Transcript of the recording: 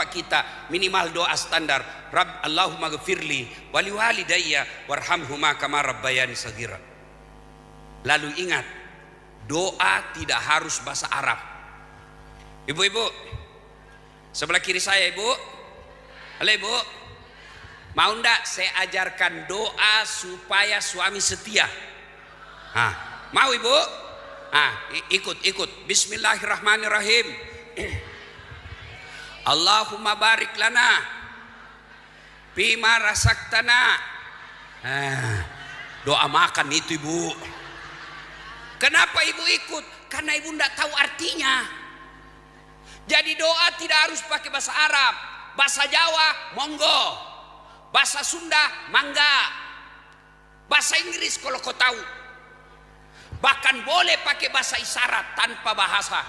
kita minimal doa standar, Rabb Allahumma ghfirli wali walidayya warhamhuma kama rabbayani shaghira. Lalu ingat, doa tidak harus bahasa Arab. Ibu-ibu sebelah kiri saya, ibu. Halo ibu, mau ndak saya ajarkan doa supaya suami setia? Mau ibu? Ikut. Bismillahirrahmanirrahim. Allahumma barik lana bima rasaktana. Doa makan itu ibu. Kenapa ibu ikut? Karena ibu tidak tahu artinya. Jadi doa tidak harus pakai bahasa Arab. Bahasa Jawa monggo, bahasa Sunda mangga, bahasa Inggris kalau kau tahu. Bahkan boleh pakai bahasa isyarat tanpa bahasa.